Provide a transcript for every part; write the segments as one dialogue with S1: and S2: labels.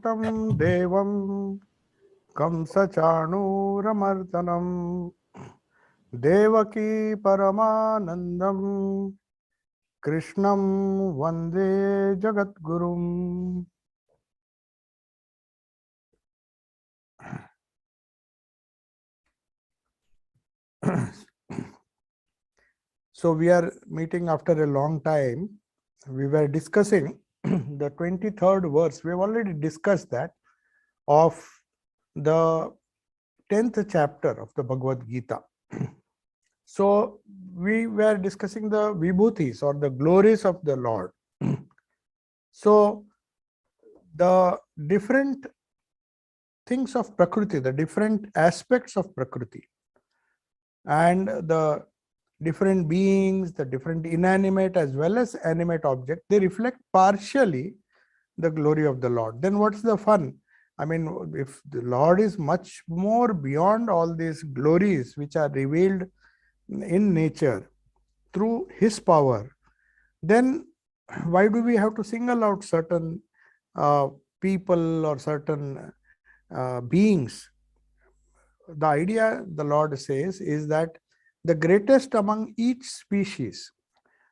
S1: Bhutam Devam Kamsachanuramardanam Devaki Paramanandam Krishnam Vande Jagadgurum. So we are meeting after a long time. We were discussing the 23rd verse. We have already discussed that of the 10th chapter of the Bhagavad Gita. So we were discussing the vibhutis or the glories of the Lord. So the different things of Prakriti, the different aspects of Prakriti, and the different beings, the different inanimate as well as animate objects, they reflect partially the glory of the Lord. Then what's the fun? I mean, if the Lord is much more beyond all these glories which are revealed in nature through His power, then why do we have to single out certain people or certain beings? The idea, the Lord says, is that the greatest among each species,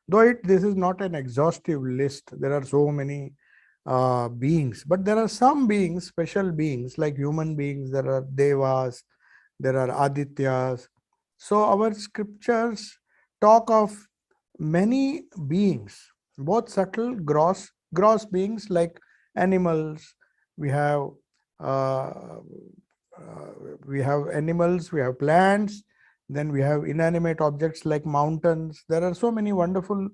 S1: though this is not an exhaustive list, there are so many beings, but there are some beings, special beings like human beings, there are devas, there are adityas. So our scriptures talk of many beings, both subtle, gross beings like animals. We have uh, we have animals, we have plants, then we have inanimate objects like mountains. There are so many wonderful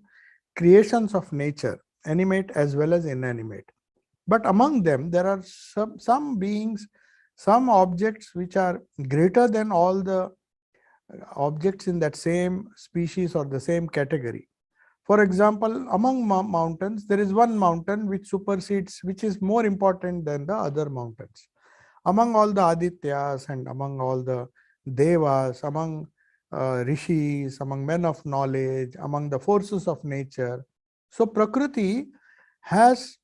S1: creations of nature, animate as well as inanimate. But among them, there are some beings, some objects which are greater than all the objects in that same species or the same category. For example, among mountains, there is one mountain which supersedes, which is more important than the other mountains. Among all the Adityas and among all the Devas, among rishis, among men of knowledge, among the forces of nature. So Prakriti has,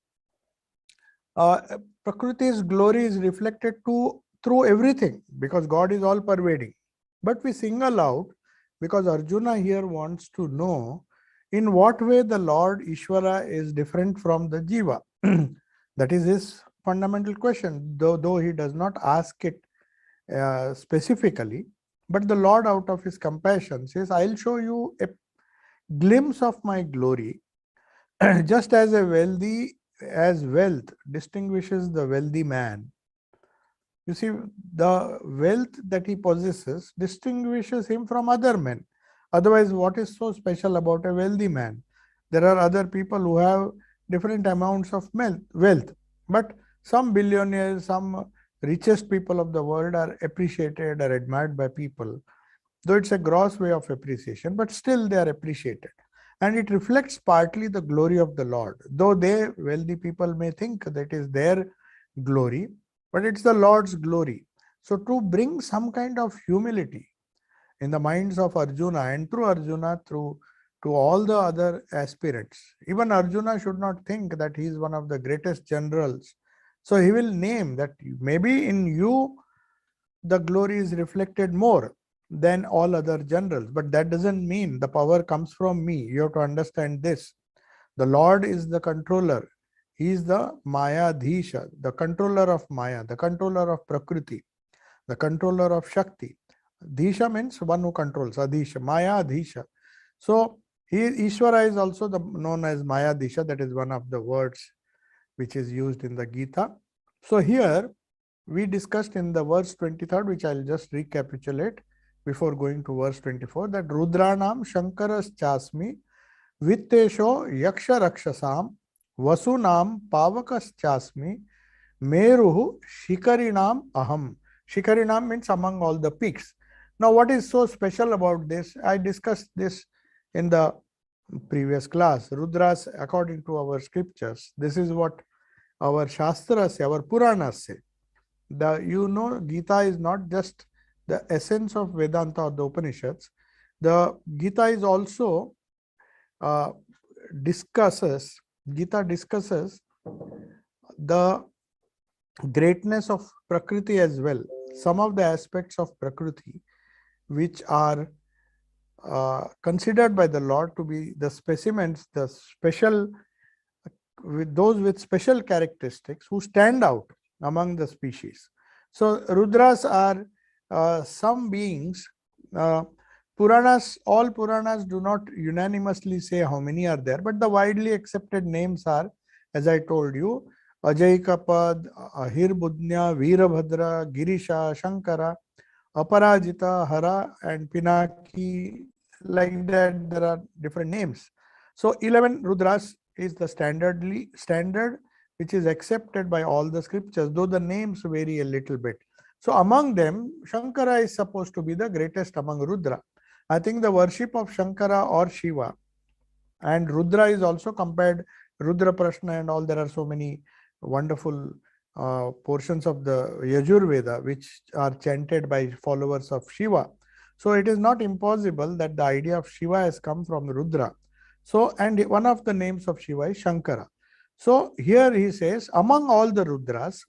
S1: Prakriti's glory is reflected through everything because God is all pervading. But we single out because Arjuna here wants to know in what way the Lord Ishvara is different from the Jiva. That is his fundamental question, though he does not ask it specifically. But the Lord, out of his compassion, says, I'll show you a glimpse of my glory, just as wealth distinguishes the wealthy man. You see, the wealth that he possesses distinguishes him from other men. Otherwise, what is so special about a wealthy man? There are other people who have different amounts of wealth, but some billionaires, some richest people of the world are appreciated or admired by people. Though it's a gross way of appreciation, but still they are appreciated. And it reflects partly the glory of the Lord. Though they, wealthy people, may think that is their glory, but it's the Lord's glory. So to bring some kind of humility in the minds of Arjuna and through Arjuna, through to all the other aspirants, even Arjuna should not think that he is one of the greatest generals. So he will name that maybe in you the glory is reflected more than all other generals, but that doesn't mean the power comes from me. You have to understand this. The Lord is the controller. He is the Maya Dhisha, the controller of Maya, the controller of Prakriti, the controller of Shakti. Dhisha means one who controls, Adhisha, Maya Adhisha. So Ishvara is also known as Maya Dhisha. That is one of the words which is used in the Gita. So here we discussed in the verse 23rd, which I'll just recapitulate before going to verse 24, that Rudranam Shankaras Chasmi Vittesho Yaksha Rakshasam Vasunam Pavakas Chasmi Meruhu Shikarinam Aham. Shikarinam means among all the peaks. Now, what is so special about this? I discussed this in the previous class. Rudras, according to our scriptures, this is what our Shastras say, our Puranas say. Gita is not just the essence of Vedanta or the Upanishads. The Gita is also Gita discusses the greatness of Prakriti as well. Some of the aspects of Prakriti which are considered by the Lord to be the specimens, the special, with those with special characteristics who stand out among the species. So Rudras are some beings. Uh, Puranas, all Puranas do not unanimously say how many are there, but the widely accepted names are, as I told you, Ajaikapad, Ahirbudnya, Veerabhadra, Girisha, Shankara, Aparajita, Hara, and Pinaki. Like that, there are different names. So 11 Rudras is the standard which is accepted by all the scriptures, though the names vary a little bit. So among them, Shankara is supposed to be the greatest among Rudra. I think the worship of Shankara or Shiva and Rudra is also compared, Rudra Prashna and all. There are so many wonderful portions of the Yajurveda which are chanted by followers of Shiva. So it is not impossible that the idea of Shiva has come from Rudra. So, and one of the names of Shiva is Shankara. So here he says, among all the Rudras,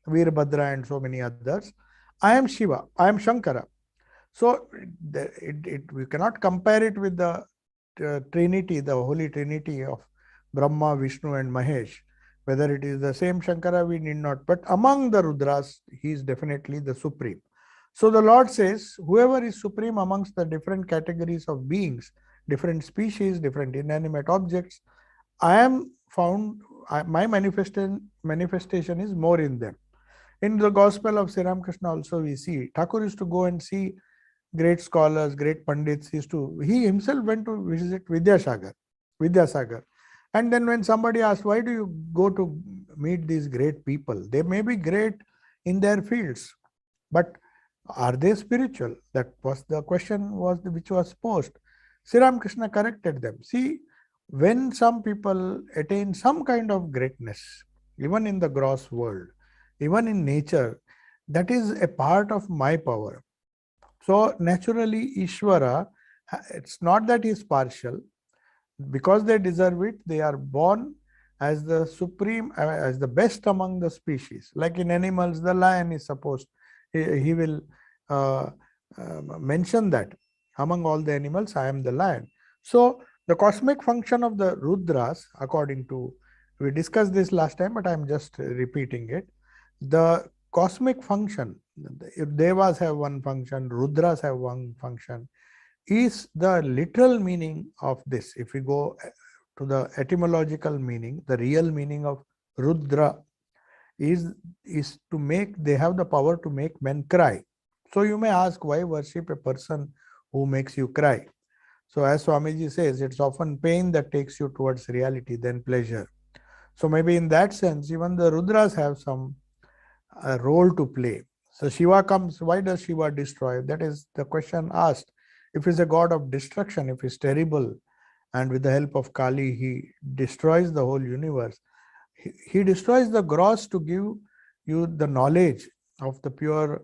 S1: Veerbhadra and so many others, I am Shiva, I am Shankara. So we cannot compare it with the Trinity, the Holy Trinity of Brahma, Vishnu and Mahesh. Whether it is the same Shankara, we need not. But among the Rudras, he is definitely the supreme. So the Lord says, whoever is supreme amongst the different categories of beings, different species, different inanimate objects, I am found, my manifestation is more in them. In the Gospel of Sri Ramakrishna also we see, Thakur used to go and see great scholars, great pandits. He himself went to visit Vidyasagar. And then when somebody asked, why do you go to meet these great people? They may be great in their fields, but are they spiritual? That was the question which was posed. Sri Ramakrishna corrected them. See, when some people attain some kind of greatness, even in the gross world, even in nature, that is a part of my power. So naturally, Ishvara, it's not that he is partial. Because they deserve it, they are born as the supreme, as the best among the species. Like in animals, the lion is supposed, he will mention that among all the animals, I am the lion. So the cosmic function of the Rudras, according to, we discussed this last time, but I am just repeating it. The cosmic function, if Devas have one function, Rudras have one function, is the literal meaning of this. If we go to the etymological meaning, the real meaning of Rudra is to make, they have the power to make men cry. So you may ask, why worship a person who makes you cry? So as Swamiji says, it's often pain that takes you towards reality than pleasure. So maybe in that sense, even the Rudras have some role to play. So Shiva comes, why does Shiva destroy? That is the question asked. If he's a god of destruction, if he's terrible, and with the help of Kali, he destroys the whole universe, he destroys the gross to give you the knowledge of the pure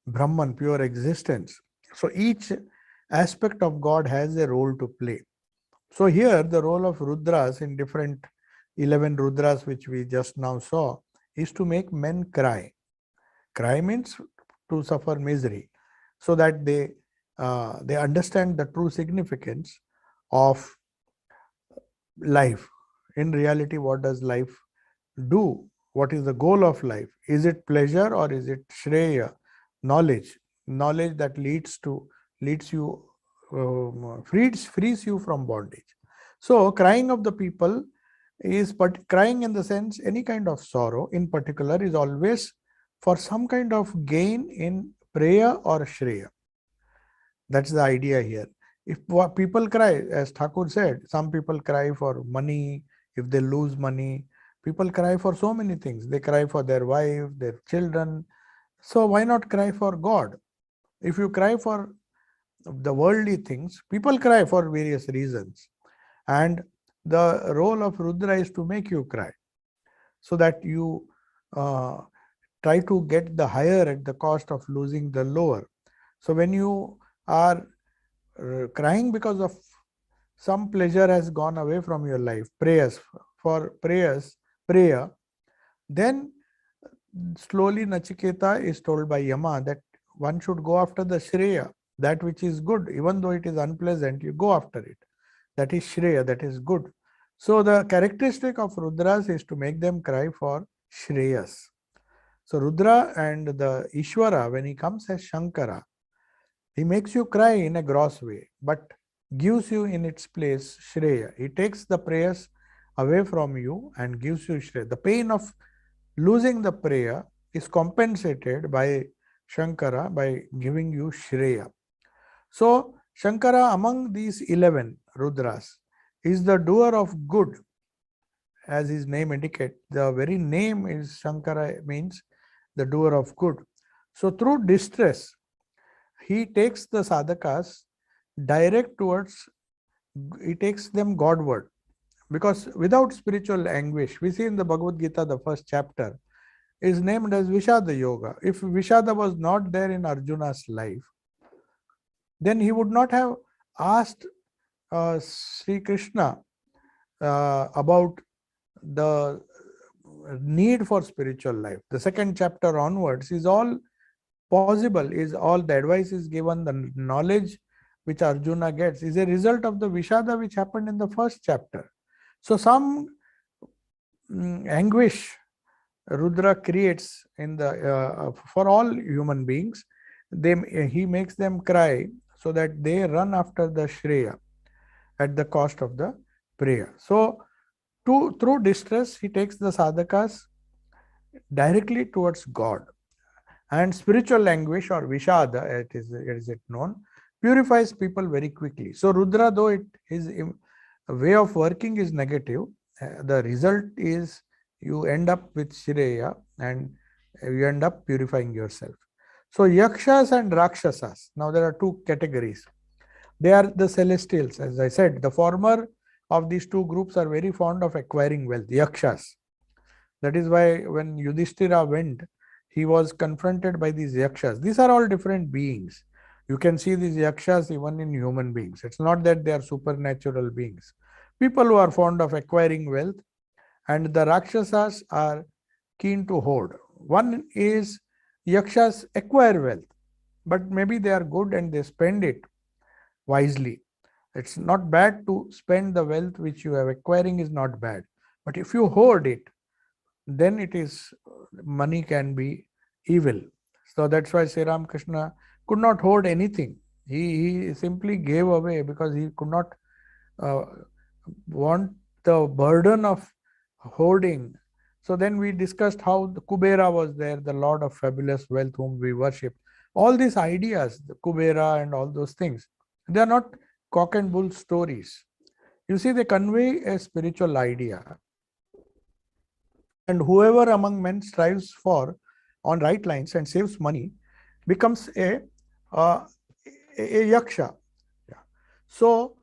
S1: Brahman, pure existence. So each aspect of God has a role to play. So here, the role of Rudras in different 11 Rudras, which we just now saw, is to make men cry. Cry means to suffer misery, so that they understand the true significance of life. In reality, what does life do? What is the goal of life? Is it pleasure or is it shreya, knowledge? Knowledge that leads you, frees you from bondage. So crying of the people is, but crying in the sense, any kind of sorrow in particular is always for some kind of gain in prayer or shreya. That's the idea here. If people cry, as Thakur said, some people cry for money, if they lose money. People cry for so many things. They cry for their wife, their children. So why not cry for God? If you cry for the worldly things, people cry for various reasons. And the role of Rudra is to make you cry, so that you try to get the higher at the cost of losing the lower. So when you are crying because of some pleasure has gone away from your life, prayer, then slowly Nachiketa is told by Yama that one should go after the Shreya, that which is good, even though it is unpleasant, you go after it. That is Shreya, that is good. So the characteristic of Rudras is to make them cry for Shreyas. So Rudra and the Ishvara, when he comes as Shankara, he makes you cry in a gross way, but gives you in its place Shreya. He takes the prayers away from you and gives you Shreya. The pain of losing the prayer is compensated by Shankara by giving you Shreya. So Shankara among these 11 Rudras is the doer of good, as his name indicates. The very name is Shankara, means the doer of good. So through distress, he takes the sadhakas direct towards, he takes them Godward. Because without spiritual anguish, we see in the Bhagavad Gita, the first chapter is named as Vishada Yoga. If Vishada was not there in Arjuna's life, then he would not have asked Sri Krishna about the need for spiritual life. The second chapter onwards is all possible, is all the advice is given, the knowledge which Arjuna gets is a result of the Vishada which happened in the first chapter. So some anguish Rudra creates in the for all human beings. He makes them cry so that they run after the Shreya at the cost of the prayer. So through distress, he takes the sadhakas directly towards God. And spiritual anguish, or Vishada, it is known, purifies people very quickly. So Rudra, though his way of working is negative, the result is you end up with Shreya and you end up purifying yourself. So Yakshas and Rakshasas, now there are two categories. They are the celestials, as I said. The former of these two groups are very fond of acquiring wealth, Yakshas. That is why when Yudhishthira went, he was confronted by these Yakshas. These are all different beings. You can see these Yakshas even in human beings. It's not that they are supernatural beings. People who are fond of acquiring wealth, and the Rakshasas are keen to hoard. One is Yakshas acquire wealth, but maybe they are good and they spend it wisely. It's not bad to spend the wealth which you are acquiring, is not bad. But if you hoard it, then it is, money can be evil. So that's why Sri Ramakrishna could not hoard anything. He simply gave away because he could not want the burden of hoarding. So then we discussed how the Kubera was there, the Lord of fabulous wealth whom we worship. All these ideas, the Kubera and all those things, they are not cock and bull stories. You see, they convey a spiritual idea. And whoever among men strives for on right lines and saves money becomes a yaksha. Yeah. So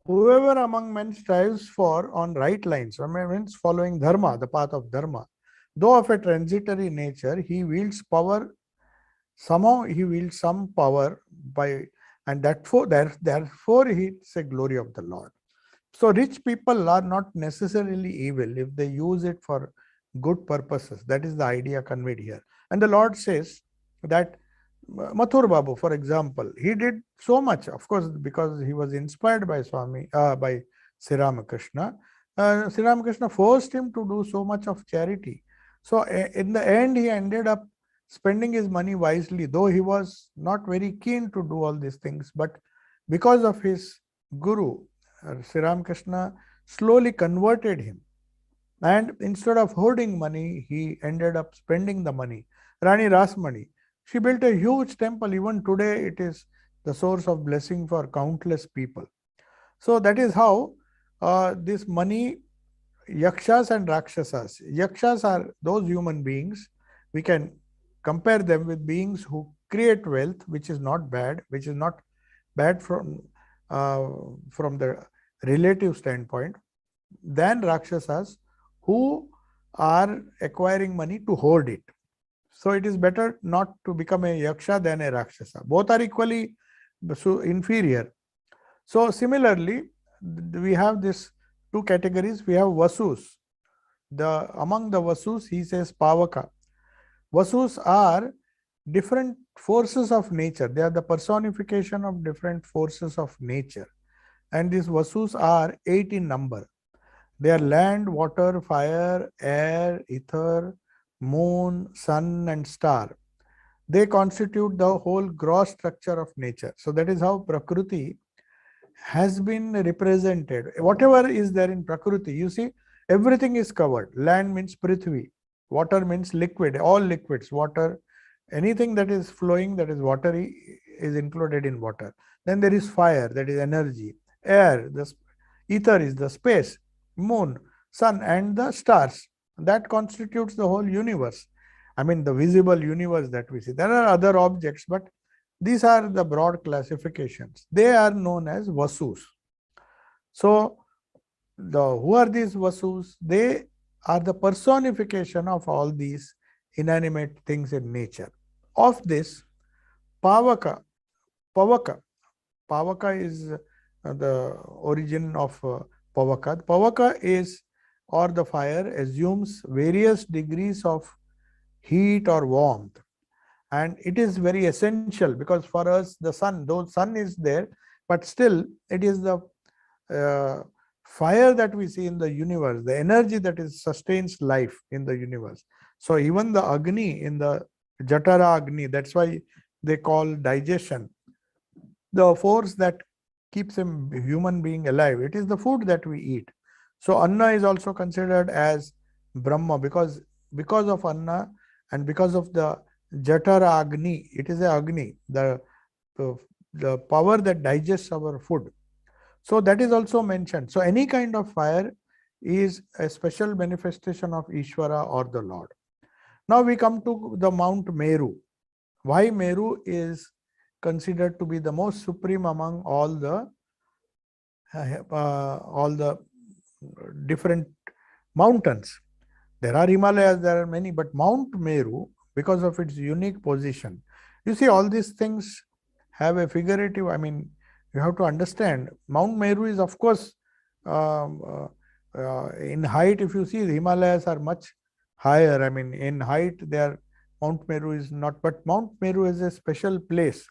S1: whoever among men strives for on right lines, means following dharma, the path of dharma, though of a transitory nature, he wields power. Somehow he wields some power by, and therefore it's a glory of the Lord. So rich people are not necessarily evil if they use it for good purposes. That is the idea conveyed here. And the Lord says that Mathur Babu, for example, he did so much, of course, because he was inspired by by Sri Ramakrishna. Sri Ramakrishna forced him to do so much of charity. So in the end, he ended up spending his money wisely, though he was not very keen to do all these things. But because of his guru, Sri Ramakrishna slowly converted him. And instead of hoarding money, he ended up spending the money. Rani Rasmani, she built a huge temple. Even today, it is the source of blessing for countless people. So that is how this money, Yakshas and Rakshasas. Yakshas are those human beings. We can compare them with beings who create wealth, which is not bad, which is not bad from the relative standpoint, than Rakshasas who are acquiring money to hoard it. So it is better not to become a Yaksha than a Rakshasa. Both are equally inferior. So similarly, we have this two categories. We have Vasus. Among the Vasus, he says Pavaka. Vasus are different forces of nature. They are the personification of different forces of nature. And these Vasus are 8 in number. They are land, water, fire, air, ether, moon, sun, and star. They constitute the whole gross structure of nature. So that is how Prakriti has been represented. Whatever is there in Prakriti, you see, everything is covered. Land means Prithvi, water means liquid, all liquids, water, anything that is flowing, that is watery, is included in water. Then there is fire, that is energy, air, the ether is the space, moon, sun, and the stars. That constitutes the whole universe. I mean, the visible universe that we see. There are other objects, but these are the broad classifications. They are known as Vasus. So, who are these Vasus? They are the personification of all these inanimate things in nature. Of this, Pavaka, Pavaka, Pavaka is the origin of Pavaka. Pavaka is, or the fire, assumes various degrees of heat or warmth. And it is very essential because for us, the sun, though sun is there, but still it is the fire that we see in the universe, the energy that is sustains life in the universe. So even the Agni in the Jatara Agni, that's why they call digestion, the force that keeps a human being alive. It is the food that we eat. So Anna is also considered as Brahma because of Anna and because of the Jatara Agni. It is a Agni, the power that digests our food. So that is also mentioned. So any kind of fire is a special manifestation of Ishvara or the Lord. Now we come to the Mount Meru. Why Meru is considered to be the most supreme among all the different mountains. There are Himalayas, there are many, but Mount Meru, because of its unique position. You see, all these things have a figurative, I mean, you have to understand, Mount Meru is, of course, in height, if you see, the Himalayas are much higher. I mean, in height, Mount Meru is not, but Mount Meru is a special place.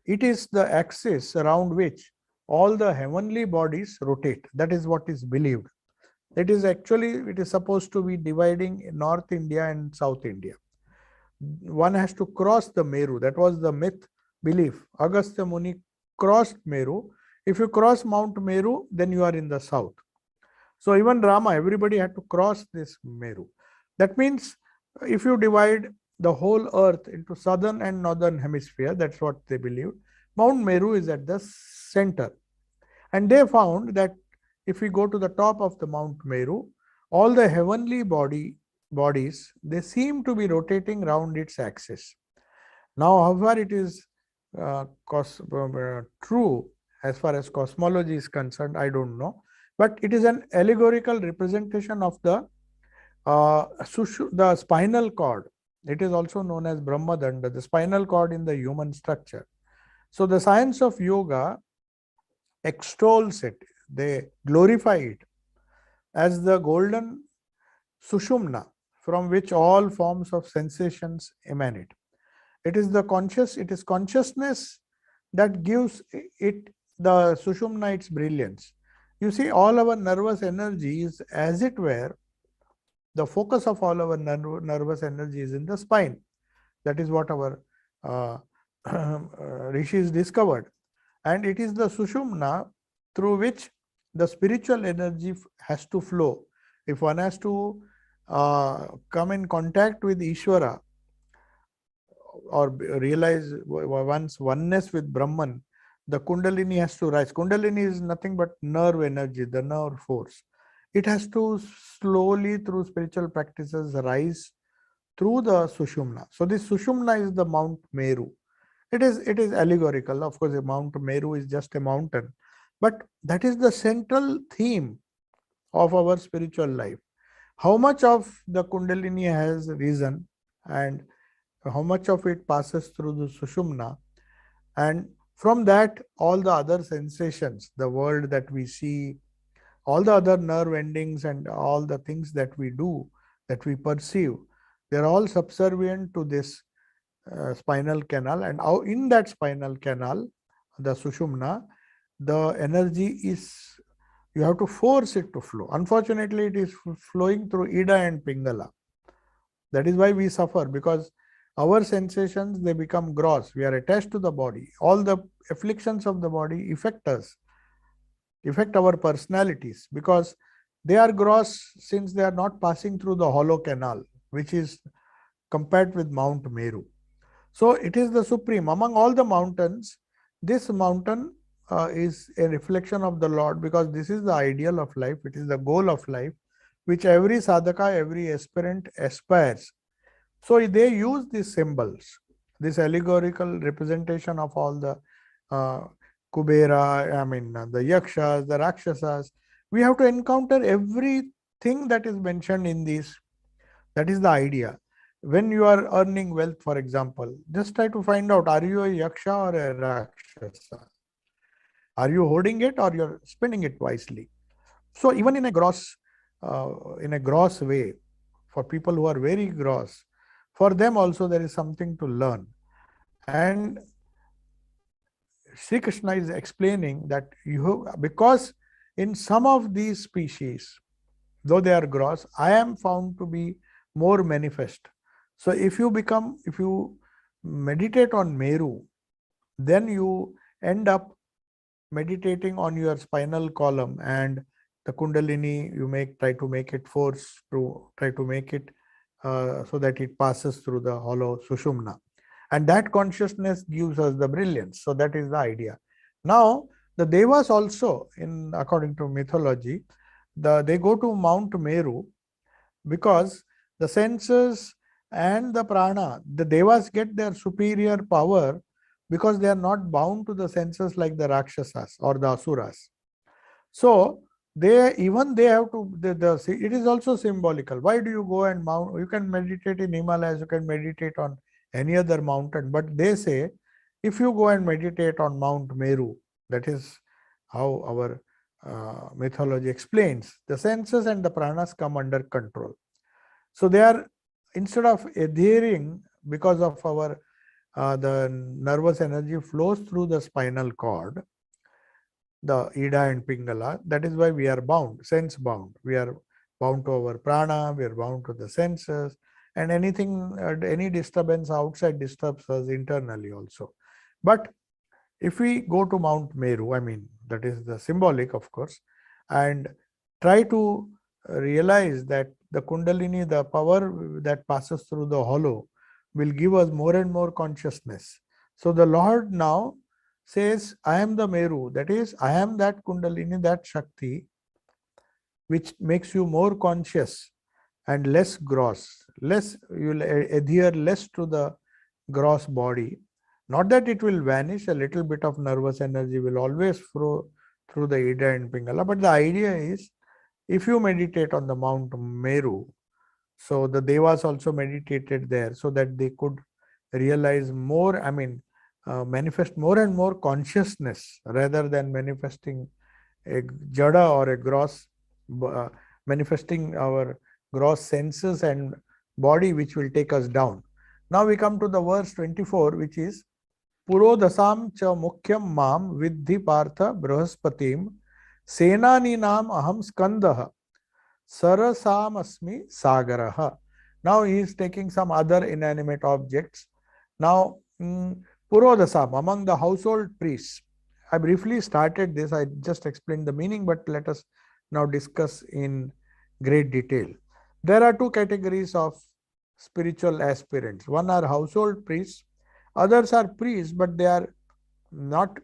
S1: It is the axis around which all the heavenly bodies rotate. That is what is believed. It is supposed to be dividing North India and South India. One has to cross the Meru. That was the myth belief. Agastya Muni crossed Meru. If you cross Mount Meru, then you are in the south. So even Rama, everybody had to cross this Meru. That means if you divide the whole earth into southern and northern hemisphere, that's what they believed, Mount Meru is at the center. And they found that if we go to the top of the Mount Meru, all the heavenly bodies, they seem to be rotating around its axis. Now, how far it is true as far as cosmology is concerned, I don't know. But it is an allegorical representation of the spinal cord. It is also known as Brahma Danda, the spinal cord in the human structure. So the science of yoga extols it, they glorify it as the golden Sushumna from which all forms of sensations emanate. It is consciousness that gives it the Sushumna its brilliance. You see, all our nervous energy is, as it were, the focus of all our nervous energy is in the spine. That is what our rishis discovered. And it is the Sushumna through which the spiritual energy has to flow. If one has to come in contact with Ishvara or realize one's oneness with Brahman, the Kundalini has to rise. Kundalini is nothing but nerve energy, the nerve force. It has to slowly, through spiritual practices, rise through the Sushumna. So this Sushumna is the Mount Meru. It is allegorical. Of course, Mount Meru is just a mountain. But that is the central theme of our spiritual life. How much of the Kundalini has risen and how much of it passes through the Sushumna, and from that all the other sensations, the world that we see, all the other nerve endings and all the things that we do, that we perceive, They are all subservient to this spinal canal, and in that spinal canal, the Sushumna, the energy is, you have to force it to flow. Unfortunately, it is flowing through Ida and Pingala. That is why we suffer, because our sensations, they become gross. We are attached to the body. All the afflictions of the body affect us, affect our personalities, because they are gross, since they are not passing through the hollow canal, which is compared with Mount Meru. So it is the supreme. Among all the mountains, this mountain is a reflection of the Lord, because this is the ideal of life. It is the goal of life, which every sadhaka, every aspirant aspires. So they use these symbols, this allegorical representation of all the Kubera, the Yakshas, the Rakshasas. We have to encounter everything that is mentioned in these. That is the idea. When you are earning wealth, for example, just try to find out, are you a Yaksha or a Rakshasa? Are you hoarding it or you're spending it wisely? So even in a gross way, for people who are very gross, for them also there is something to learn. And Sri Krishna is explaining that because in some of these species, though they are gross, I am found to be more manifest. So if you meditate on Meru, then you end up meditating on your spinal column, and the Kundalini, try to make it force through, try to make it so that it passes through the hollow Sushumna. And that consciousness gives us the brilliance. So that is the idea. Now, the Devas also, according to mythology, they go to Mount Meru because the senses and the prana, the Devas get their superior power because they are not bound to the senses like the Rakshasas or the Asuras. So they have to, it is also symbolical. Why do you go and mount? You can meditate in Himalayas, you can meditate on any other mountain, but they say if you go and meditate on Mount Meru, that is how our mythology explains, the senses and the pranas come under control. So they are, instead of adhering, because of our the nervous energy flows through the spinal cord, the Ida and Pingala. That is why we are bound, sense bound. We are bound to our prana, we are bound to the senses, and any disturbance outside disturbs us internally also. But if we go to Mount Meru, that is the symbolic, of course, and try to realize that the Kundalini, the power that passes through the hollow, will give us more and more consciousness. So the Lord now says, I am the Meru, that is, I am that Kundalini, that Shakti, which makes you more conscious and less gross, you will adhere less to the gross body. Not that it will vanish, a little bit of nervous energy will always flow through the Ida and Pingala, but the idea is, if you meditate on the Mount Meru, so the Devas also meditated there so that they could realize more, manifest more and more consciousness rather than manifesting a jada or a gross, manifesting our gross senses and body, which will take us down. Now we come to the verse 24, which is Purodasam cha mukhyam mam vidhi partha brahaspatim senaninam aham skandaha Sarasamasmi Sagaraha. Now he is taking some other inanimate objects. Now, Purodasam, among the household priests. I briefly started this, I just explained the meaning, but let us now discuss in great detail. There are two categories of spiritual aspirants. One are household priests, others are priests, but they are not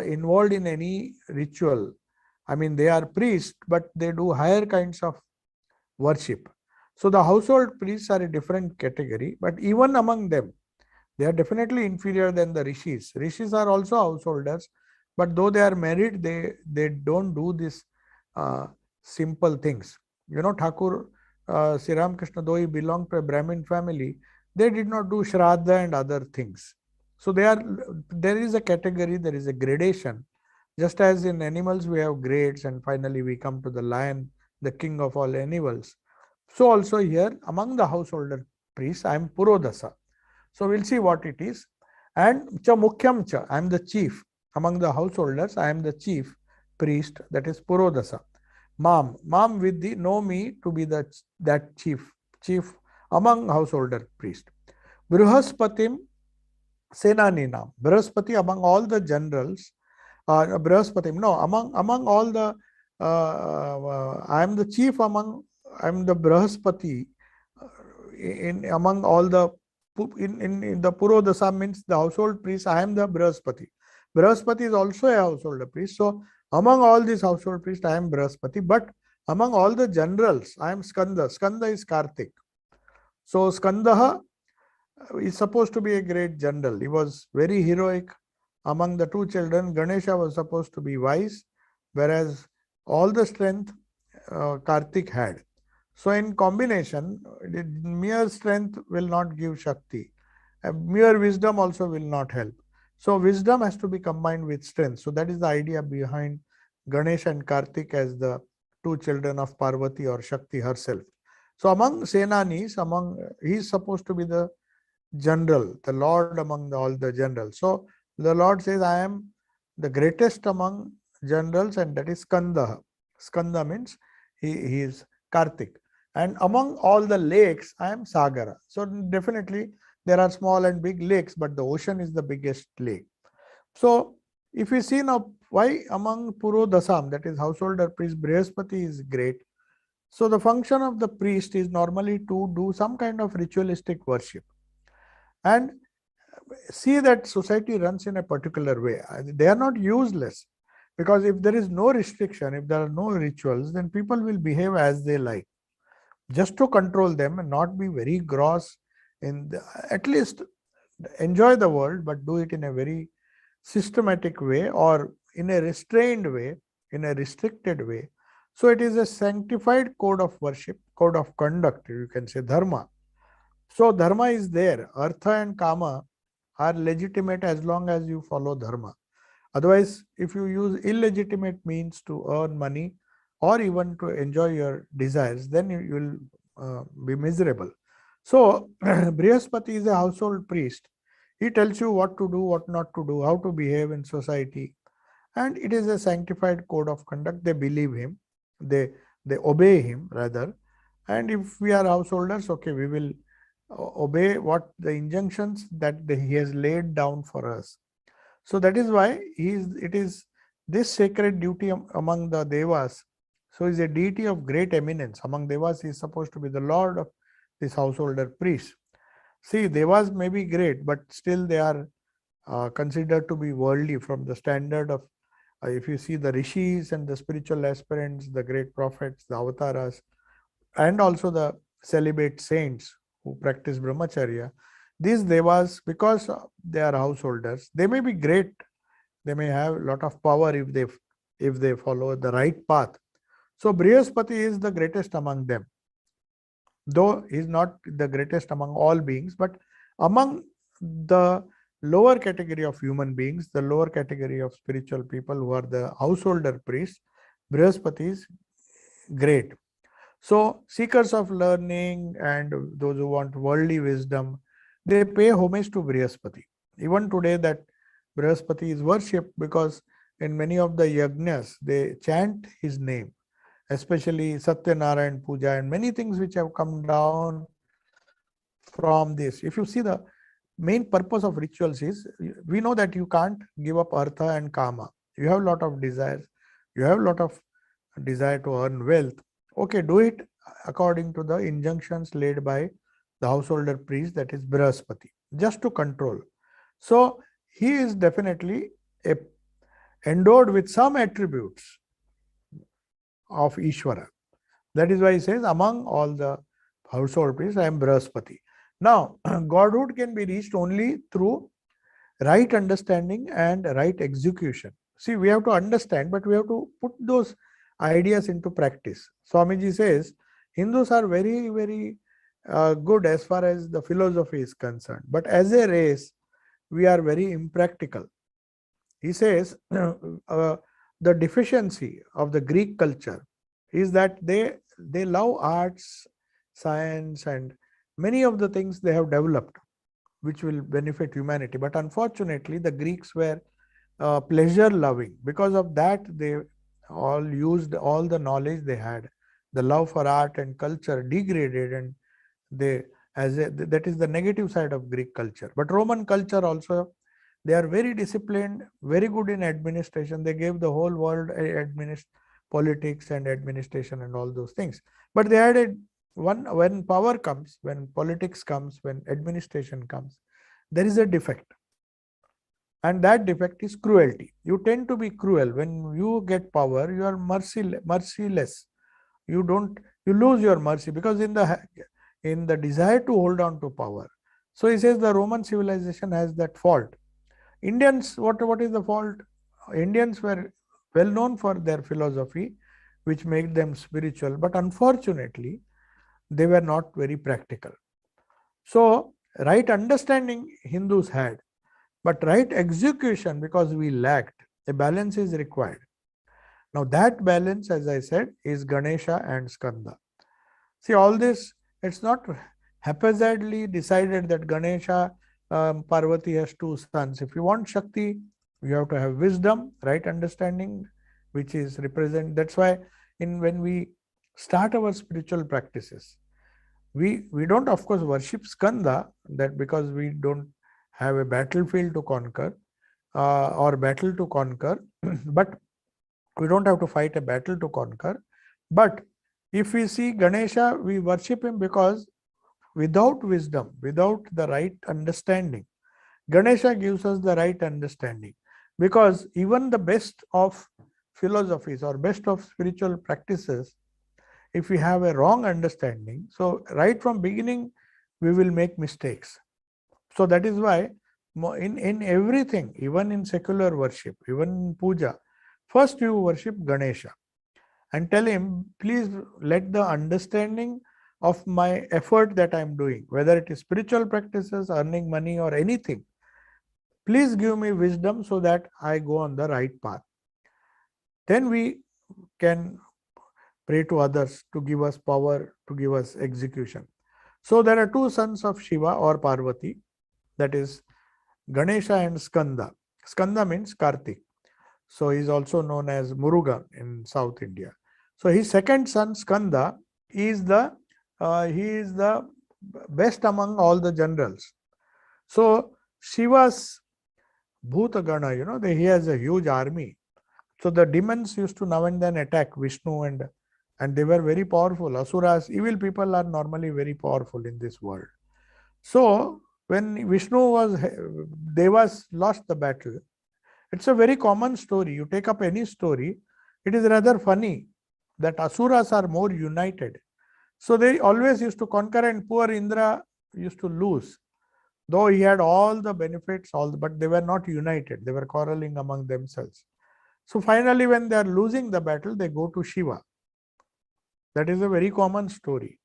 S1: involved in any ritual. They are priests, but they do higher kinds of worship. So the household priests are a different category, but even among them, they are definitely inferior than the rishis. Rishis are also householders, but though they are married, they don't do these simple things. Thakur Sri Ramakrishna, though he belonged to a Brahmin family, they did not do Shraddha and other things. So there is a category, there is a gradation. Just as in animals we have grades, and finally we come to the lion, the king of all animals. So also here among the householder priests, I am Purodasa. So we'll see what it is. And cha mukhyam cha, I am the chief. Among the householders, I am the chief priest, that is Purodasa. Mam Vidhi, know me to be that chief among householder priest. Brihaspatim Senaninam. Brihaspati among all the generals, Brihaspatim, no, among all the, I am the chief I am the Brihaspati in among all the, in the Purodasa means the household priest, I am the Brihaspati. Brihaspati is also a household priest. So among all these household priests, I am Brihaspati. But among all the generals, I am Skanda. Skanda is Kartik. So Skandaha is supposed to be a great general. He was very heroic. Among the two children, Ganesha was supposed to be wise, whereas all the strength Kartik had. So in combination, mere strength will not give Shakti. Mere wisdom also will not help. So wisdom has to be combined with strength. So that is the idea behind Ganesh and Kartik as the two children of Parvati or Shakti herself. So among Senanis, he is supposed to be the general, the Lord among all the generals. So the Lord says, I am the greatest among generals, and that is Skanda. Skanda means he is Kartik. And among all the lakes, I am Sagara. So definitely there are small and big lakes, but the ocean is the biggest lake. So if we see now why among Purodasam, that is householder priest, Brihaspati is great. So the function of the priest is normally to do some kind of ritualistic worship and see that society runs in a particular way. They are not useless, because if there is no restriction, if there are no rituals, then people will behave as they like. Just to control them and not be very gross, at least enjoy the world, but do it in a very systematic way or in a restrained way, in a restricted way. So it is a sanctified code of worship, code of conduct, you can say dharma. So dharma is there. Artha and kama are legitimate as long as you follow dharma. Otherwise, if you use illegitimate means to earn money or even to enjoy your desires, then you will be miserable. So Brihaspati is a household priest. He tells you what to do, what not to do, how to behave in society. And it is a sanctified code of conduct. They believe him. They obey him rather. And if we are householders, okay, we will obey what the injunctions that he has laid down for us. So that is why it is this sacred duty among the devas. So he is a deity of great eminence. Among devas, he is supposed to be the lord of this householder priest. See, devas may be great, but still they are considered to be worldly from the standard of, if you see the rishis and the spiritual aspirants, the great prophets, the avatars, and also the celibate saints who practice brahmacharya, these devas, because they are householders, they may be great, they may have a lot of power if they follow the right path. So Brihaspati is the greatest among them, though he is not the greatest among all beings, but among the lower category of human beings, the lower category of spiritual people who are the householder priests, Brihaspati is great. So seekers of learning and those who want worldly wisdom, they pay homage to Brihaspati. Even today that Brihaspati is worshipped because in many of the yajnas, they chant his name, especially Satyanarayan Puja and many things which have come down from this. If you see, the main purpose of rituals is, we know that you can't give up artha and kama. You have a lot of desires. You have a lot of desire to earn wealth. Okay, do it according to the injunctions laid by the householder priest, that is Brihaspati, just to control. So he is definitely endowed with some attributes of Ishvara. That is why he says, among all the household priests, I am Brihaspati. Now, Godhood can be reached only through right understanding and right execution. See, we have to understand, but we have to put those ideas into practice. Swamiji says, Hindus are very, very good as far as the philosophy is concerned, but as a race, we are very impractical. He says, the deficiency of the Greek culture is that they love arts, science, and many of the things they have developed which will benefit humanity. But unfortunately, the Greeks were pleasure loving. Because of that, they all used all the knowledge they had. The love for art and culture degraded, and they that is the negative side of Greek culture. But Roman culture also, they are very disciplined, very good in administration. They gave the whole world politics and administration and all those things. But they had when power comes, when politics comes, when administration comes, there is a defect. And that defect is cruelty. You tend to be cruel. When you get power, you are merciless. You lose your mercy, because in the desire to hold on to power. So he says the Roman civilization has that fault. Indians, what is the fault? Indians were well known for their philosophy, which made them spiritual, but unfortunately, they were not very practical. So, right understanding Hindus had, but right execution, because we lacked, a balance is required. Now, that balance, as I said, is Ganesha and Skanda. See, all this, it's not haphazardly decided that Ganesha, Parvati has two sons. If you want Shakti, you have to have wisdom, right understanding, which is represent. That's why when we start our spiritual practices, we don't, of course, worship Skanda, that because we don't have a battlefield to conquer or battle to conquer, but we don't have to fight a battle to conquer. But if we see Ganesha, we worship him because without wisdom, without the right understanding, Ganesha gives us the right understanding. Because even the best of philosophies or best of spiritual practices, if we have a wrong understanding, so right from beginning, we will make mistakes. So that is why in everything, even in secular worship, even in puja, first you worship Ganesha and tell him, please let the understanding of my effort that I am doing, whether it is spiritual practices, earning money or anything, please give me wisdom so that I go on the right path. Then we can pray to others to give us power, to give us execution. So there are two sons of Shiva or Parvati, that is Ganesha and Skanda. Skanda means Kartik. So he is also known as Murugan in South India. So his second son Skanda is the best among all the generals. So Shiva's Bhutagana, he has a huge army. So the demons used to now and then attack Vishnu, and they were very powerful. Asuras, evil people are normally very powerful in this world. So when Devas lost the battle, it's a very common story. You take up any story, it is rather funny that Asuras are more united. So they always used to conquer, and poor Indra used to lose. Though he had all the benefits, but they were not united. They were quarreling among themselves. So finally, when they are losing the battle, they go to Shiva. That is a very common story.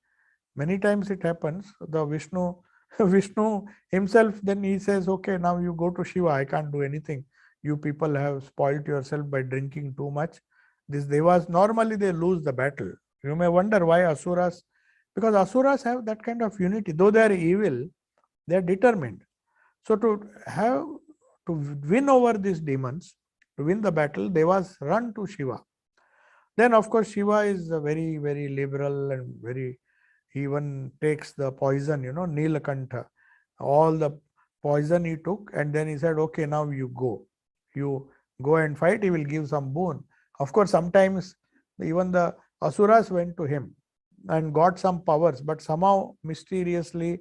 S1: Many times it happens. The Vishnu himself, then he says, okay, now you go to Shiva. I can't do anything. You people have spoiled yourself by drinking too much. These Devas, normally they lose the battle. You may wonder why Asuras, because Asuras have that kind of unity. Though they are evil, they are determined. So to win over these demons, to win the battle, Devas run to Shiva. Then of course Shiva is very, very liberal and he even takes the poison, Nilakantha. All the poison he took, and then he said, okay, now you go. You go and fight, he will give some boon. Of course, sometimes even the Asuras went to him and got some powers, but somehow mysteriously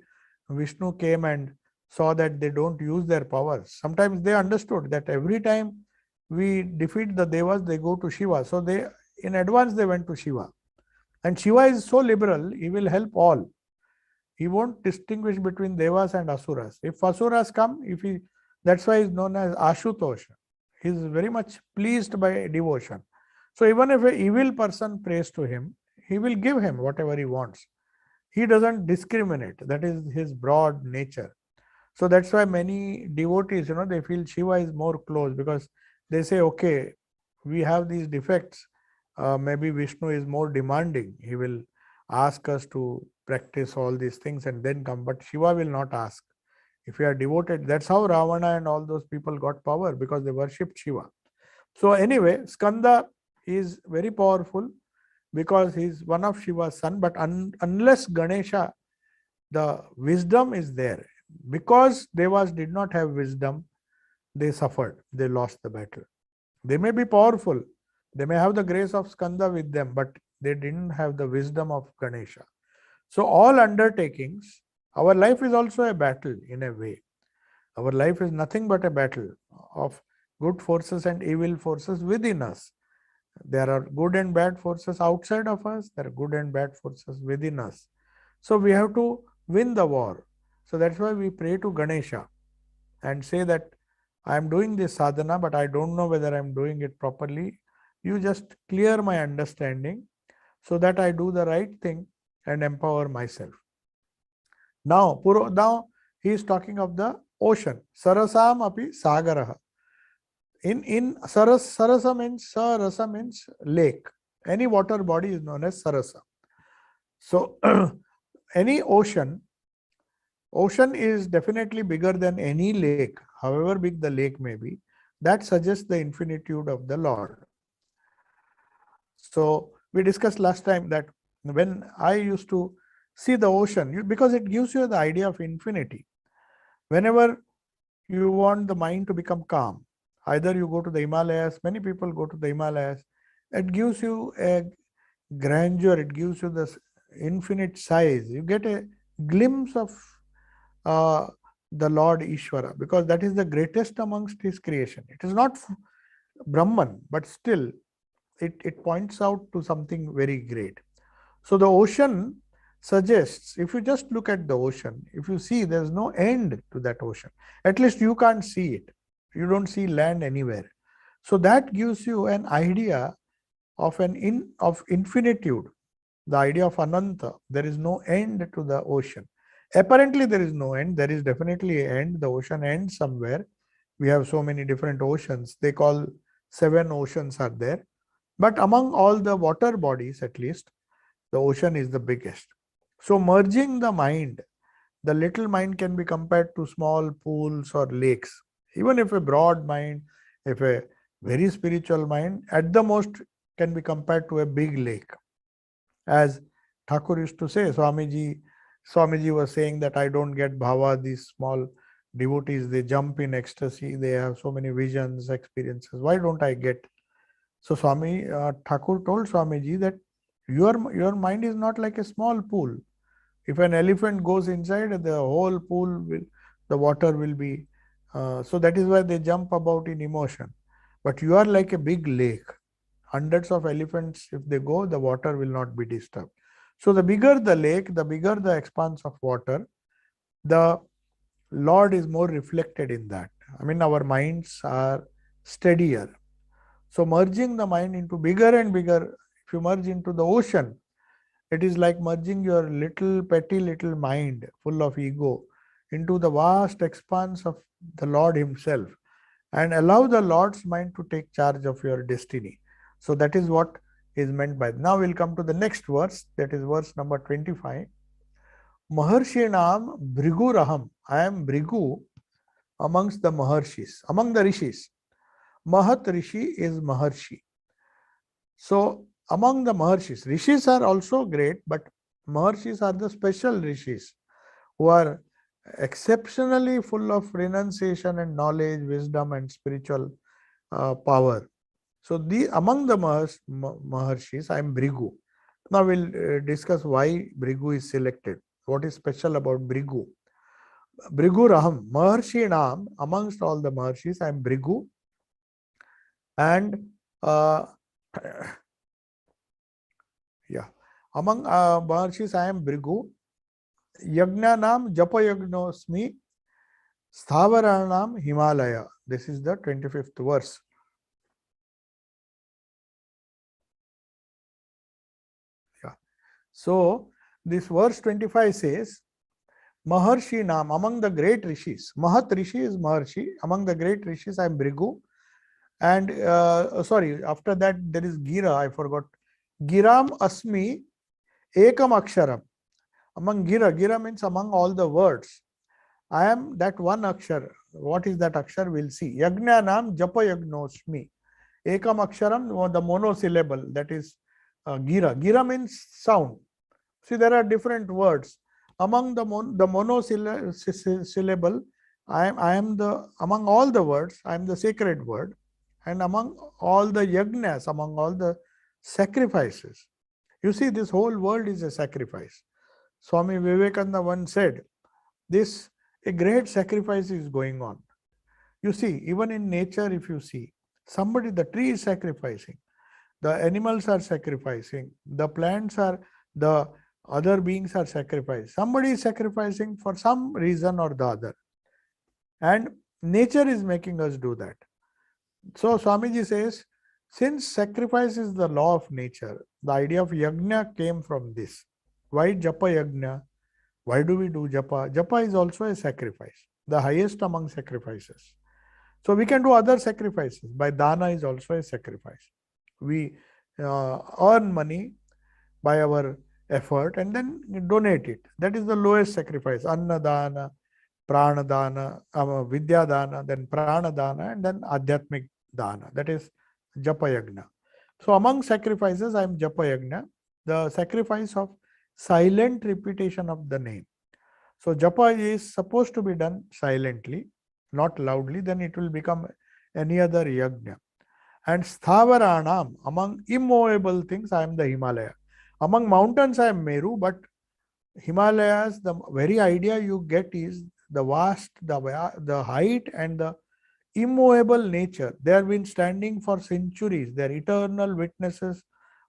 S1: Vishnu came and saw that they don't use their powers. Sometimes they understood that every time we defeat the Devas, they go to Shiva. So in advance they went to Shiva. And Shiva is so liberal, he will help all. He won't distinguish between Devas and Asuras. If Asuras come, that's why he is known as Ashutosha. He is very much pleased by devotion. So even if an evil person prays to him, he will give him whatever he wants. He doesn't discriminate. That is his broad nature. So that's why many devotees, they feel Shiva is more close, because they say, okay, we have these defects. Maybe Vishnu is more demanding. He will ask us to practice all these things and then come. But Shiva will not ask. If you are devoted, that's how Ravana and all those people got power, because they worshipped Shiva. So anyway, Skanda is very powerful because he is one of Shiva's son. But unless Ganesha, the wisdom is there. Because Devas did not have wisdom, they suffered. They lost the battle. They may be powerful. They may have the grace of Skanda with them, but they didn't have the wisdom of Ganesha. So all undertakings, our life is also a battle in a way. Our life is nothing but a battle of good forces and evil forces within us. There are good and bad forces outside of us. There are good and bad forces within us. So we have to win the war. So that's why we pray to Ganesha and say that I am doing this sadhana, but I don't know whether I am doing it properly. You just clear my understanding so that I do the right thing and empower myself. Now he is talking of the ocean. Sarasam api sagaraha. In Sarasa means lake. Any water body is known as Sarasa. So any ocean is definitely bigger than any lake, however big the lake may be. That suggests the infinitude of the Lord. So we discussed last time that when I used to see the ocean, because it gives you the idea of infinity. Whenever you want the mind to become calm, either you go to the Himalayas, many people go to the Himalayas, it gives you a grandeur, it gives you this infinite size. You get a glimpse of the Lord Ishvara, because that is the greatest amongst his creation. It is not Brahman, but still it points out to something very great. So the ocean suggests, if you just look at the ocean, if you see there's no end to that ocean, at least you can't see it. You don't see land anywhere. So that gives you an idea of of infinitude, the idea of Ananta. There is no end to the ocean. Apparently there is no end. There is definitely an end. The ocean ends somewhere. We have so many different oceans. They call 7 oceans are there. But among all the water bodies, at least, the ocean is the biggest. So merging the mind, the little mind can be compared to small pools or lakes. Even if a broad mind, if a very spiritual mind, at the most can be compared to a big lake. As Thakur used to say, Swamiji was saying that I don't get bhava, these small devotees, they jump in ecstasy, they have so many visions, experiences. Why don't I get? So Thakur told Swamiji that your mind is not like a small pool. If an elephant goes inside, the whole pool the water will be. So that is why they jump about in emotion. But you are like a big lake. Hundreds of elephants, if they go, the water will not be disturbed. So the bigger the lake, the bigger the expanse of water, the Lord is more reflected in that. I mean, our minds are steadier. So merging the mind into bigger and bigger, if you merge into the ocean, it is like merging your little petty little mind full of ego into the vast expanse of the Lord himself, and allow the Lord's mind to take charge of your destiny. So that is what is meant by. Now we'll come to the next verse, that is verse number 25. Maharshinam Bhrigu Raham. I am Bhrigu amongst the Maharshis, among the Rishis. Mahat Rishi is Maharshi. So among the Maharshis, Rishis are also great, but Maharshis are the special Rishis who are exceptionally full of renunciation and knowledge, wisdom and spiritual power. So among the Maharshis, I am Bhrigu. Now we'll discuss why Bhrigu is selected. What is special about Bhrigu? Bhrigu Raham, Maharshi Nam, amongst all the Maharshis, I am Bhrigu. And among Maharshis, I am Bhrigu. Yagnanam Japa Yagnosmi Sthavaranam Himalaya. This is the 25th verse. So this verse 25 says, Maharshi Nam, among the great rishis. Mahat Rishi is Maharshi. Among the great rishis, I am Bhrigu. And after that there is Gira, I forgot. Giram Asmi Ekam Aksharam. Among Gira, Gira means among all the words. I am that one akshar. What is that akshar? We'll see. Yagnanam japa yagnosmi. Ekam aksharam, the monosyllable, that is Gira. Gira means sound. See, there are different words. Among the monosyllable, I am the, among all the words, I am the sacred word. And among all the yagnas, among all the sacrifices. You see, this whole world is a sacrifice. Swami Vivekananda once said, this, a great sacrifice is going on. You see, even in nature, if you see, somebody, the tree is sacrificing, the animals are sacrificing, the plants are, the other beings are sacrificed. Somebody is sacrificing for some reason or the other. And nature is making us do that. So Swamiji says, since sacrifice is the law of nature, the idea of yajna came from this. Why japa yajna? Why do we do japa? Japa is also a sacrifice, the highest among sacrifices. So we can do other sacrifices. By dana is also a sacrifice. We earn money by our effort and then donate it. That is the lowest sacrifice. Anna dana, prana dana, vidya dana, then prana dana, and then adhyatmik dana. That is japa yagna. So among sacrifices, I am japa yagna, the sacrifice of silent repetition of the name. So japa is supposed to be done silently, not loudly, then it will become any other yagna. And sthavaranam, among immovable things, I am the Himalaya. Among mountains, I am Meru, but Himalayas, the very idea you get is the vast, the height and the immovable nature. They have been standing for centuries. They are eternal witnesses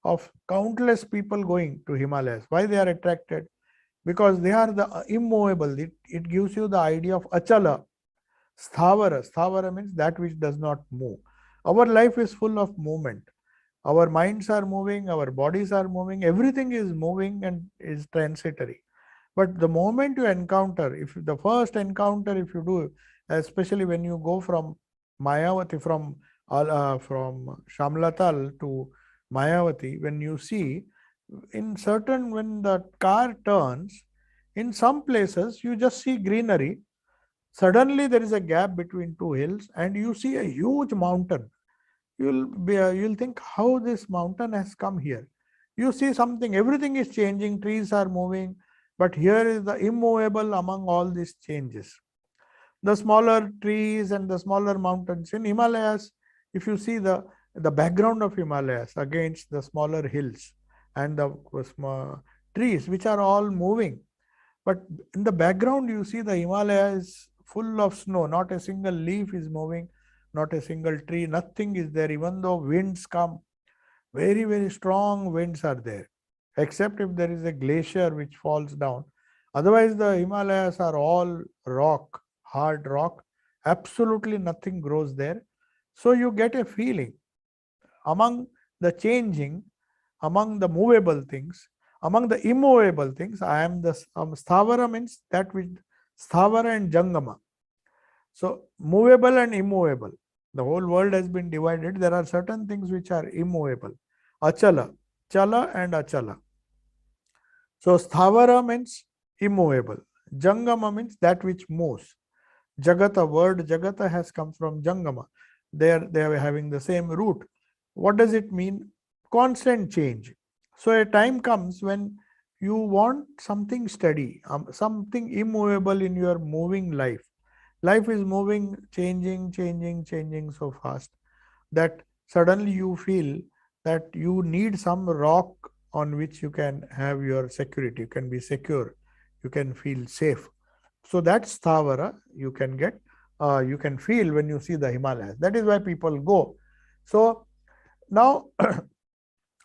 S1: of countless people going to Himalayas. Why they are attracted? Because they are the immovable. It gives you the idea of achala. Sthavara. Sthavara means that which does not move. Our life is full of movement. Our minds are moving, our bodies are moving, everything is moving and is transitory. But the moment you encounter, if the first encounter, if you do, especially when you go from Mayavati, from Shamlatal to Mayavati, when you see, in certain, when the car turns, in some places you just see greenery. Suddenly there is a gap between two hills and you see a huge mountain. You'll think how this mountain has come here. You see something, everything is changing, trees are moving, but here is the immovable among all these changes. The smaller trees and the smaller mountains in Himalayas, if you see the background of Himalayas against the smaller hills and the small trees which are all moving, but in the background you see the Himalayas full of snow, not a single leaf is moving, not a single tree, nothing is there, even though winds come, very, very strong winds are there, except if there is a glacier which falls down. Otherwise, the Himalayas are all rock, hard rock, absolutely nothing grows there. So you get a feeling among the changing, among the movable things, among the immovable things, I am the sthavara means that which sthavara and jangama. So movable and immovable. The whole world has been divided. There are certain things which are immovable. Achala, chala and achala. So sthavara means immovable. Jangama means that which moves. Jagata, word Jagata has come from Jangama. They are having the same root. What does it mean? Constant change. So a time comes when you want something steady, something immovable in your moving life. Life is moving, changing so fast that suddenly you feel that you need some rock on which you can have your security. You can be secure. You can feel safe. So that's Sthavara you can get, you can feel when you see the Himalayas. That is why people go. So now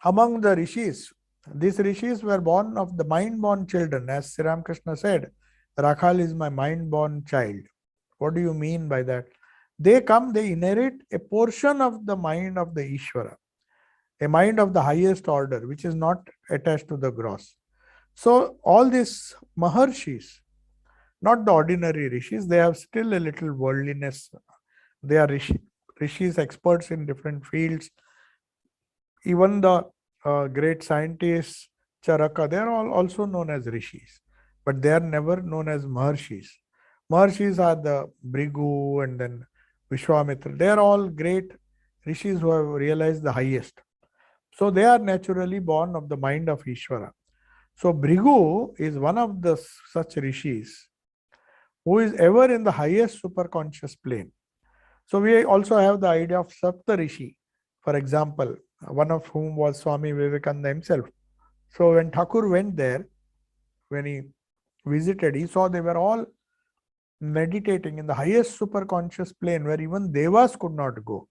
S1: among the rishis, these rishis were born of the mind-born children. As Sri Ramakrishna said, Rakhal is my mind-born child. What do you mean by that? They come, they inherit a portion of the mind of the Ishvara, a mind of the highest order, which is not attached to the gross. So all these Maharshis, not the ordinary rishis, they have still a little worldliness. They are rishis, experts in different fields. Even the great scientists, Charaka, they are all also known as rishis. but they are never known as Maharshis. Maharshis are the Brigu and then Vishwamitra. They are all great rishis who have realized the highest. So they are naturally born of the mind of Ishvara. So Brigu is one of the such rishis who is ever in the highest superconscious plane. So we also have the idea of Sapta Rishi, for example, one of whom was Swami Vivekananda himself. So when Thakur went there, when he visited, he saw they were all meditating in the highest superconscious plane where even Devas could not go.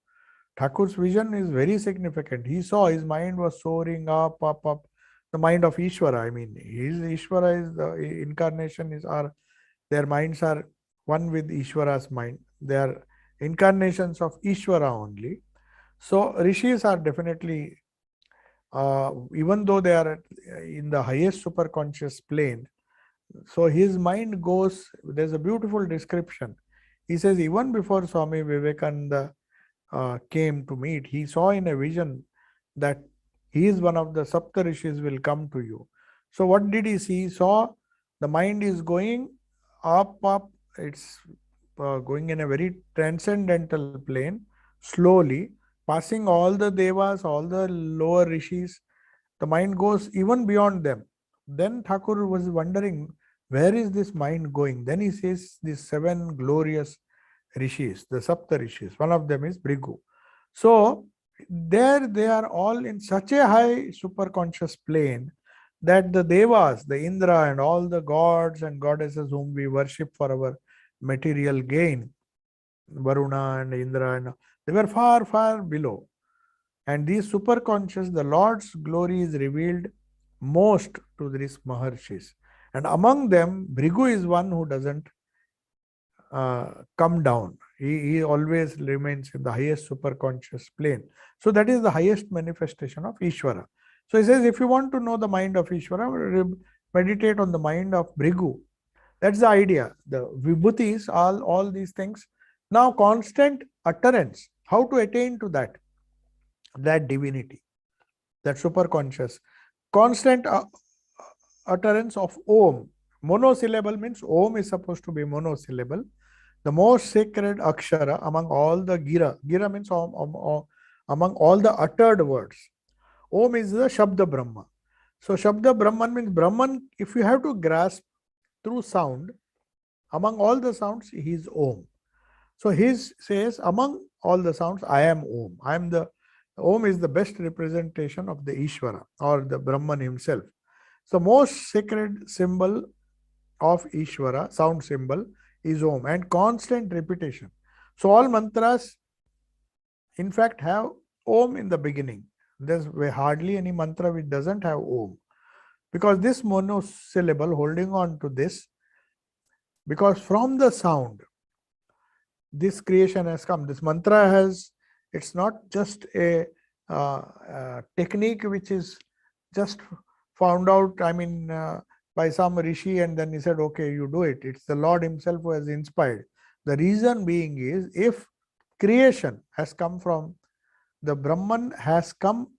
S1: Thakur's vision is very significant. He saw his mind was soaring up. The mind of Ishvara. I mean, his Ishvara is the incarnation their minds are one with Ishvara's mind. They are incarnations of Ishvara only. So rishis are definitely, even though they are in the highest superconscious plane, so his mind goes, there's a beautiful description. He says, even before Swami Vivekananda came to meet, he saw in a vision that he is one of the Sapta Rishis will come to you. So what did he see? He saw the mind is going up. It's going in a very transcendental plane, slowly, passing all the Devas, all the lower Rishis. The mind goes even beyond them. Then Thakur was wondering, where is this mind going? Then he says these 7 glorious rishis, the Sapta Rishis. One of them is Brigu. So there they are all in such a high superconscious plane that the Devas, the Indra and all the gods and goddesses whom we worship for our material gain, Varuna and Indra, and they were far, far below. And these superconscious, the Lord's glory is revealed most to these Maharshis. And among them, Brigu is one who doesn't come down. He always remains in the highest superconscious plane. So that is the highest manifestation of Ishvara. So he says, if you want to know the mind of Ishvara, meditate on the mind of Brigu. That's the idea. The vibhutis, all these things. Now, constant utterance. How to attain to that divinity, that superconscious. Constant utterance of Om. Monosyllable means Om is supposed to be monosyllable. The most sacred akshara among all the gira. Gira means among all the uttered words. Om is the Shabda Brahma. So Shabda Brahman means Brahman, if you have to grasp through sound, among all the sounds, he is Om. So he says, among all the sounds, I am Om. Om is the best representation of the Ishvara or the Brahman himself. So most sacred symbol of Ishvara, sound symbol, is Om, and constant repetition. So all mantras, in fact, have Om in the beginning. There's hardly any mantra which doesn't have Om. Because this monosyllable, holding on to this, because from the sound, this creation has come. This mantra has, it's not just a technique which is just found out, by some rishi and then he said, okay, you do it. It's the Lord himself who has inspired. The reason being is, if creation has come from, the Brahman has come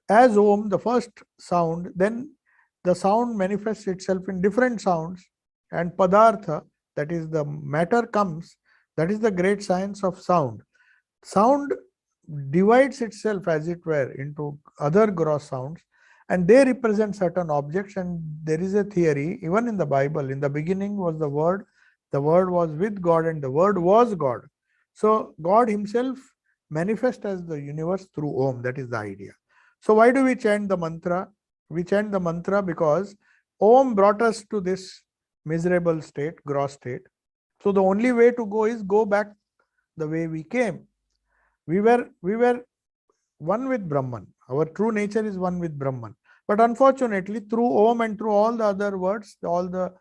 S1: as Om, the first sound, then the sound manifests itself in different sounds, and Padartha, that is the matter, comes. That is the great science of sound. Sound divides itself, as it were, into other gross sounds, and they represent certain objects. And there is a theory, even in the Bible, in the beginning was the Word was with God, and the Word was God. So God himself manifests as the universe through Om. That is the idea. So why do we chant the mantra? We chant the mantra because Om brought us to this miserable state, gross state. So the only way to go is go back the way we came. We were one with Brahman. Our true nature is one with Brahman. But unfortunately, through Om and through all the other words, all the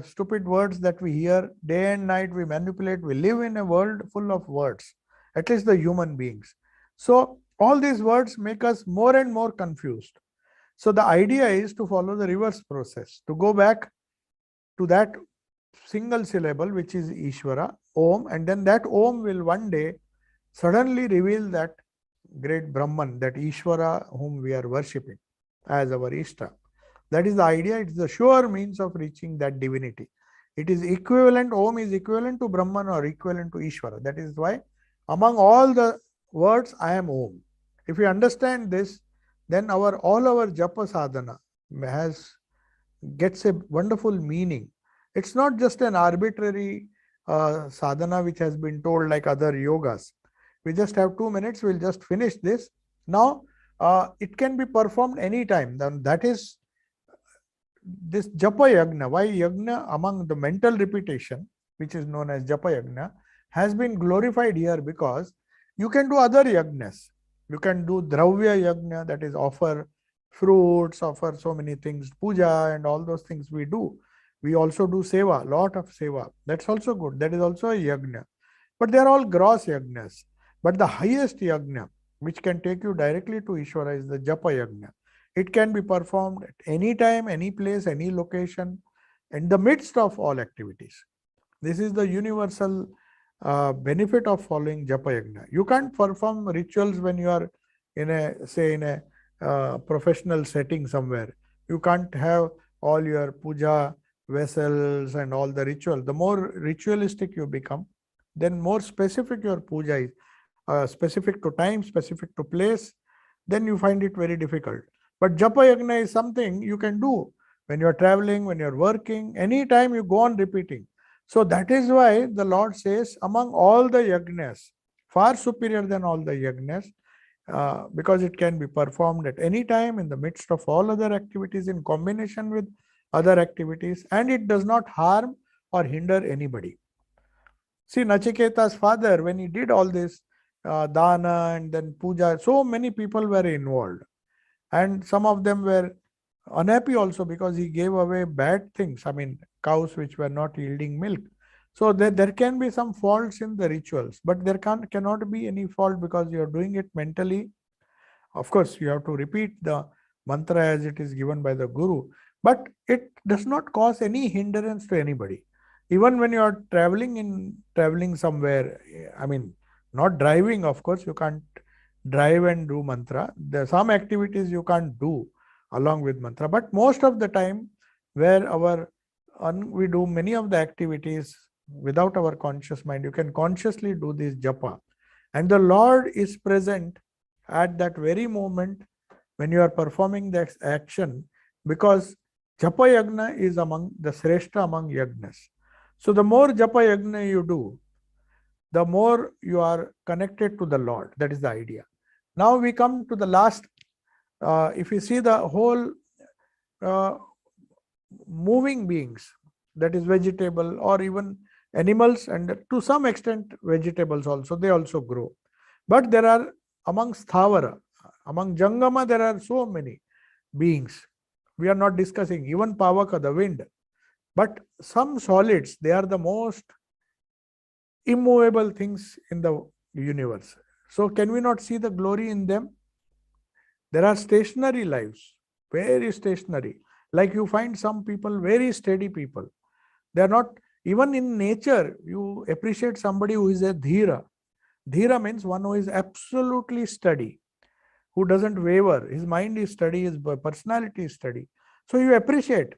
S1: stupid words that we hear day and night, we manipulate. We live in a world full of words, at least the human beings. So all these words make us more and more confused. So the idea is to follow the reverse process, to go back to that single syllable, which is Ishvara, Om, and then that Om will one day suddenly reveal that great Brahman, that Ishvara whom we are worshipping as our Ishta. That is the idea. It is the sure means of reaching that divinity. It is equivalent, Om is equivalent to Brahman or equivalent to Ishvara. That is why among all the words, I am Om. If you understand this, then all our japa sadhana gets a wonderful meaning. It's not just an arbitrary sadhana which has been told like other yogas. We just have 2 minutes, we'll just finish this. Now, it can be performed anytime. Then that is this japa yagna. Why yagna among the mental repetition, which is known as japa yagna, has been glorified here because you can do other yagnas. You can do dravya yagna, that is offer fruits, offer so many things, puja and all those things we do. We also do seva, lot of seva. That's also good. That is also a yagna. But they are all gross yagnas. But the highest yagna, which can take you directly to Ishvara, is the japa yagna. It can be performed at any time, any place, any location, in the midst of all activities. This is the universal benefit of following japa yagna. You can't perform rituals when you are in a professional setting somewhere. You can't have all your puja vessels and all the ritual. The more ritualistic you become, then more specific your puja is, specific to time, specific to place, then you find it very difficult. But japa yagna is something you can do when you are traveling, when you are working, anytime you go on repeating. So that is why the Lord says, among all the yagnas, far superior than all the yagnas, because it can be performed at any time in the midst of all other activities in combination with other activities, and it does not harm or hinder anybody. See, Nachiketa's father, when he did all this dana and then puja, so many people were involved. And some of them were unhappy also because he gave away bad things. I mean, cows which were not yielding milk. So there can be some faults in the rituals, but there cannot be any fault because you are doing it mentally. Of course, you have to repeat the mantra as it is given by the Guru, but it does not cause any hindrance to anybody. Even when you are traveling somewhere, I mean, not driving, of course, you can't drive and do mantra. There are some activities you can't do along with mantra, but most of the time where we do many of the activities without our conscious mind, you can consciously do this japa, and the Lord is present at that very moment when you are performing the action, because japa yagna is among the shrestha among yagnas. So the more japa yagna you do, the more you are connected to the Lord. That is the idea. Now we come to the last. If you see the whole moving beings, that is vegetable or even animals, and to some extent vegetables also, they also grow. But there are among sthavara, among jangama, there are so many beings. We are not discussing even pavaka, the wind. But some solids, they are the most immovable things in the universe. So can we not see the glory in them? There are stationary lives, very stationary. Like you find some people, very steady people. They are not, even in nature, you appreciate somebody who is a dhira. Dhira means one who is absolutely steady, who doesn't waver. His mind is steady, his personality is steady. So you appreciate.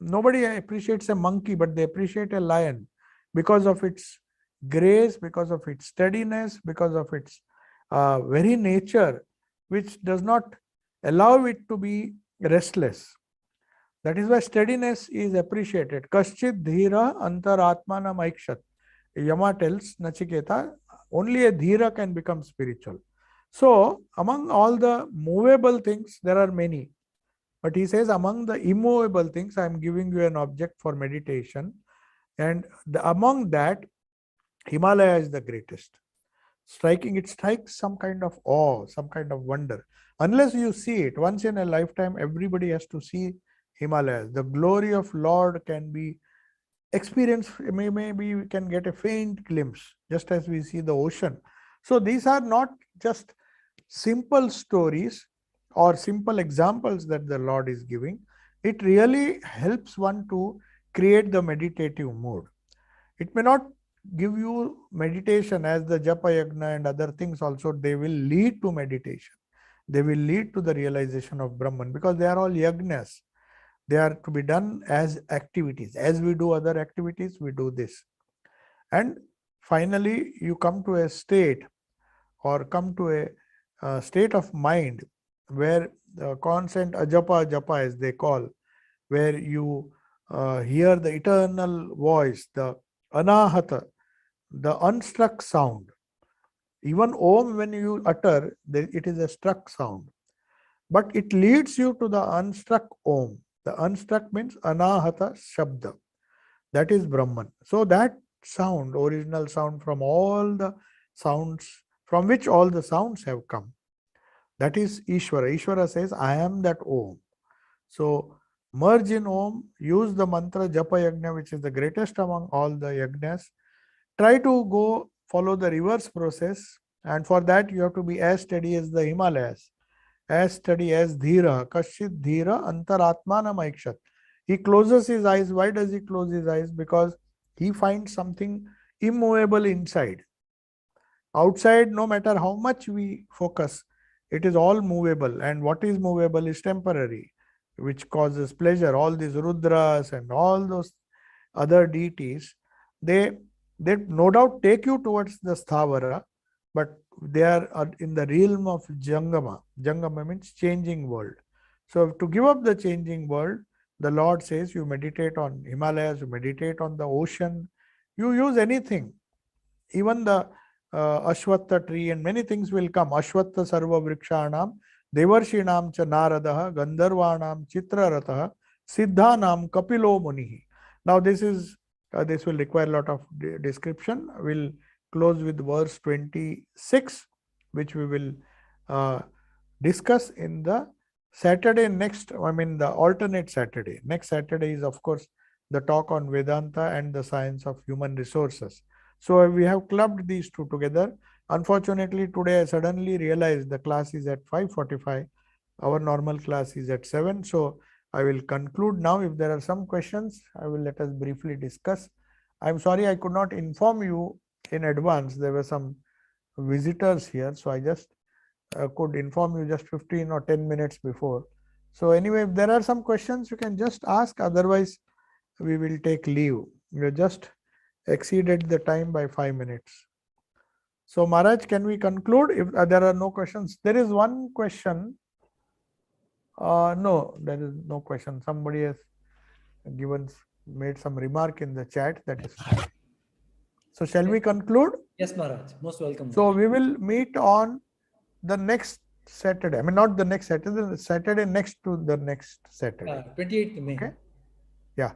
S1: Nobody appreciates a monkey, but they appreciate a lion because of its grace, because of its steadiness, because of its very nature, which does not allow it to be restless. That is why steadiness is appreciated. Kaschit dhira antaratmana maikshat. Yama tells Nachiketa, only a dhira can become spiritual. So, among all the movable things, there are many. But he says, among the immovable things, I am giving you an object for meditation. And among that, Himalaya is the greatest. It strikes some kind of awe, some kind of wonder. Unless you see it, once in a lifetime, everybody has to see Himalayas. The glory of Lord can be experienced, maybe we can get a faint glimpse, just as we see the ocean. So these are not just simple stories or simple examples that the Lord is giving. It really helps one to create the meditative mood. It may not give you meditation as the japa yagna and other things also. They will lead to meditation. They will lead to the realization of Brahman, because they are all yagnas. They are to be done as activities. As we do other activities, we do this. And finally, you come to a state or come to a state of mind where the constant ajapa japa, as they call, where you hear the eternal voice, the anahata, the unstruck sound. Even Om, when you utter, it is a struck sound. But it leads you to the unstruck Om. The unstruck means anahata shabda. That is Brahman. So that sound, original sound from all the sounds, from which all the sounds have come, that is Ishvara. Ishvara says, I am that Om. So merge in Om, use the mantra Japa Yajna, which is the greatest among all the yajnas. Try to go follow the reverse process, and for that you have to be as steady as the Himalayas, as steady as Dhira. Kashit Dhira Antaratmana Maikshat. He closes his eyes. Why does he close his eyes? Because he finds something immovable inside. Outside, no matter how much we focus, it is all movable, and what is movable is temporary, which causes pleasure. All these Rudras and all those other deities, they no doubt take you towards the Sthavara, but they are in the realm of Jangama. Jangama means changing world. So to give up the changing world, the Lord says you meditate on Himalayas, you meditate on the ocean, you use anything, even the Ashwatta tree, and many things will come. Ashwatta sarva vrikshanam, devarshinam cha naradaha, gandharvanam chitraratah, siddhanam kapilo munihi. Now this will require a lot of description. We'll close with verse 26, which we will discuss in the Saturday next, the alternate Saturday. Next Saturday is, of course, the talk on Vedanta and the science of human resources. So we have clubbed these two together. Unfortunately, today I suddenly realized the class is at 5:45. Our normal class is at 7. So I will conclude now. If there are some questions, I will let us briefly discuss. I'm sorry I could not inform you in advance. There were some visitors here, so I just could inform you just 15 or 10 minutes before. So anyway, if there are some questions, you can just ask. Otherwise, we will take leave. We just exceeded the time by 5 minutes. So Maharaj, can we conclude if there are no questions? There is one question. No, there is no question. Somebody has made some remark in the chat. That is fine. So shall we conclude?
S2: Yes, Maharaj. Most welcome.
S1: So we will meet on the next Saturday. Not the next Saturday, the Saturday next to the next Saturday.
S2: 28th May.
S1: Okay. Yeah.